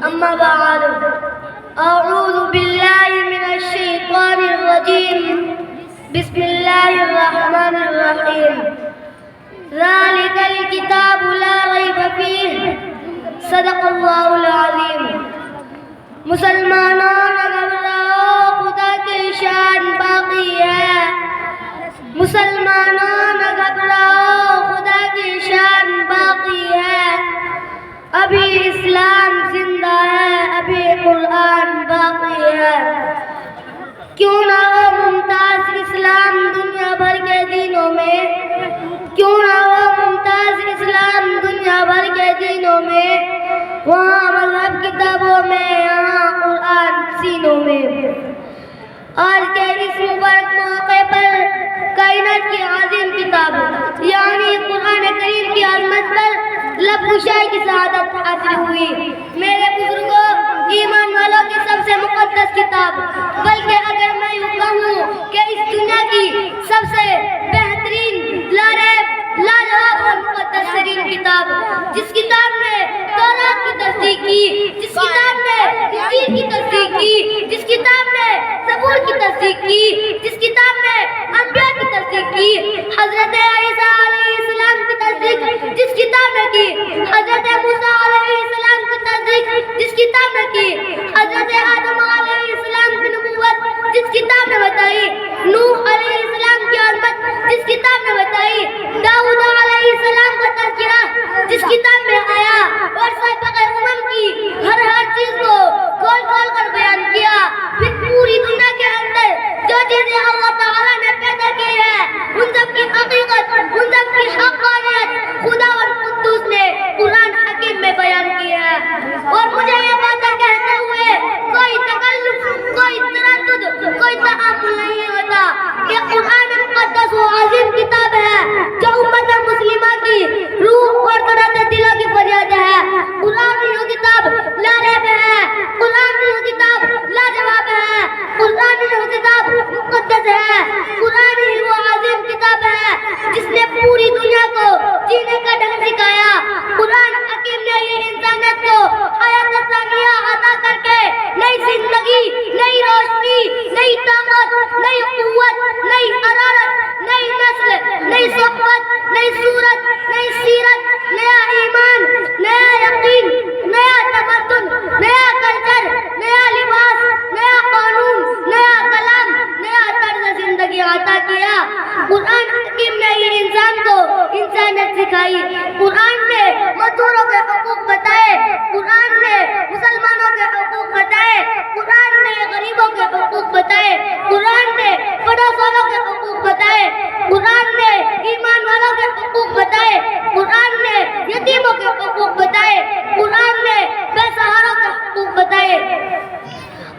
أما بعد أعوذ بالله من الشيطان الرجيم بسم الله الرحمن الرحيم ذلك الكتاب لا ريب فيه صدق الله العظيم مسلمانوں نہ گھبراؤ خدا کی شان باقی ہے مسلمانوں نہ گھبراؤ خدا کی شان باقی ہے ابھی اسلام زندہ ہے ابھی قرآن باقی ہے کیوں نہ ہو ممتاز اسلام دنیا بھر کے دینوں میں کیوں نہ ہو ممتاز اسلام دنیا بھر کے دینوں میں وہاں مذہب کتابوں میں یہاں قرآن سینوں میں آج کے اس مبارک موقع پر کائنات کی عظیم کتاب یعنی قرآن کریم کی عظمت پر لب گشائی کی سعادت حاصل ہوئی میرے بزرگوں ایمان والوں کی سب سے مقدس کتاب بلکہ اگر میں یوں کہوں کہ اس دنیا کی سب سے بہترین لاجواب اور مقدس ترین کتاب جس کتاب نے تورات کی تصدیق کی جس کتاب نے انجیل کی تصدیق کی جس کتاب نے زبور کی تصدیق کی جس کتاب نے انبیاء کی تصدیق کی حضرت عیسیٰ علیہ السلام کی تصدیق جس کتاب نے کی حضرت موسیٰ علیہ السلام کی تصدیق جس کتاب نے کی حضرت آدم علیہ السلام کی نبوت جس کتاب نے بتائی نوح علیہ السلام کی عظمت جس کتاب نے بتائی داؤد علیہ السلام کا تذکرہ جس کتاب میں آیا اور سابق امم کی ہر چیز کو کھول کر بیان کیا پھر پوری دنیا کے اندر جو چیزیں اللہ تعالیٰ نے پیدا کی ہے ان سب کی حقیقت ان سب کی حقانیت خداوند قدوس نے قرآن حکیم میں بیان کی ہے اور مجھے یہ باتیں کہتے ہوئے کوئی تکلف کوئی تردد کوئی تعامل نہیں ہوتا کہ قرآن مقدس و عظیم کتاب ہے جو امت مسلمہ کی روح اور تڑپتے دلوں کی فریاد ہے قرآن یہ کتاب لا ریب ہے قرآن یہ کتاب لاجواب ہے قرآن یہ کتاب مقدس ہے قرآن ہی وہ عظیم کتاب ہے جس نے پوری دنیا کو جینے کا ڈھنگ سکھایا قرآن حکیم نے یہ انسانیت کو حیات ثانیہ عطا کر کے نئی زندگی نئی روشنی نئی طاقت نئی قوت نئی حرارت نئی نسل نئی صحبت نئی صورت نئی سیرت نیا ایمان نیا یقین نیا تمدن نیا کلچر نیا لباس نیا قانون نیا کلام نیا طرز زندگی عطا کیا قرآن حکیم نے یہ انسان کو انسانیت سکھائی قرآن نے مزدوروں کے حقوق بتائے قرآن نے مسلمانوں کے حقوق بتائے قرآن نے غریبوں کے حقوق بتائے قرآن نے پڑوس والوں کے حقوق بتائے قرآن نے ایمان والوں کے حقوق بتائے قرآن نے یتیموں کے حقوق بتائے قرآن نے بے سہاروں کے حقوق بتائے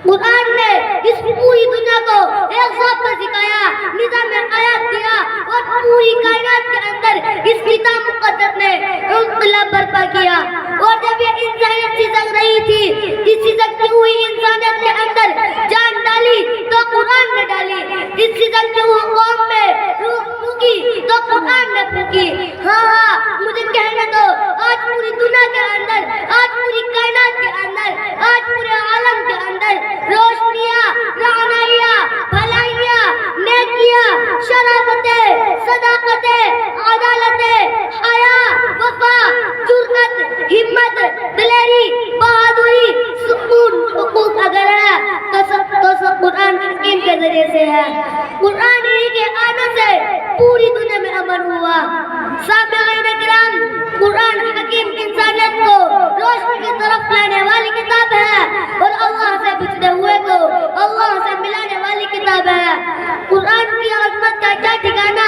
قرآن نے اس پوری دنیا کو ایک ضابطہ سکھایا نظام حیات دیا اور پوری کائنات کے اندر اس کتاب مقدس نے انقلاب برپا کیا اور جب یہ انسانیت سسک رہی تھی اس سسکتی ہوئی انسانیت کے اندر جان ڈالی تو قرآن نے ڈالی اس سسکتی ہوئی قوم میں روح پھونکی تو قرآن نے پھونکی ہاں مجھے کہنے دو آج پوری دنیا کے اندر آج پوری کائنات کے اندر آج پورے عالم کے اندر روشنیاں رعنائیاں بھلائیاں نیکیاں شرافتیں صداقتیں عدالتیں حیا وفا جرأت ہمت دلیری بہادری سکون حقوق اگر ہے تو سب قرآن حکیم کے ذریعے سے ہے قرآن ہی کے آنے سے پوری دنیا میں امن ہوا سامعین کرام قرآن حکیم انسانیت کو روشنی کی طرف لانے والی کتاب ہے اور اللہ سے بچھڑے ہوئے کو اللہ سے ملانے والی کتاب ہے قرآن کی عظمت کا کیا ٹھکانا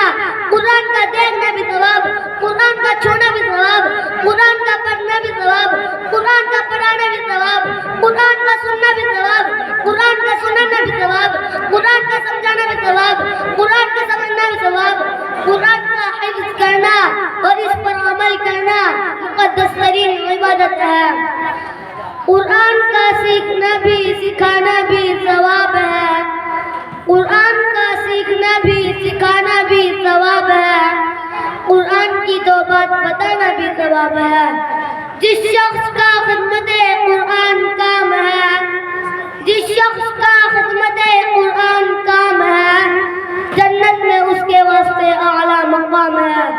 قرآن کا دیکھنا بھی ثواب قرآن کا چھونا بھی ثواب قرآن کا پڑھنا بھی ثواب قرآن کا پڑھانا بھی ثواب قرآن کا سننا بھی ثواب قرآن کا سنانا بھی ثواب قرآن کا سمجھانا بھی ثواب قرآن کا سمجھنا بھی ثواب قرآن کا حفظ کرنا اور اس پر عمل کرنا مقدس ترین عبادت ہے قرآن کا سیکھنا بھی سکھانا بھی ثواب ہے قرآن کا سیکھنا بھی سکھانا بھی ثواب ہے قرآن کی دو بات بتانا بھی ثواب ہے جس شخص کا خدمت قرآن کام ہے، جس شخص کا خدمت قرآن کام ہے، جنت میں اس کے واسطے اعلیٰ مقام ہے۔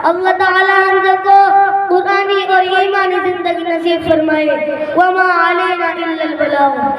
اللہ تعالی ہم سب کو قرآنی اور ایمانی زندگی نصیب فرمائے۔ وما علینا الا البلاغ۔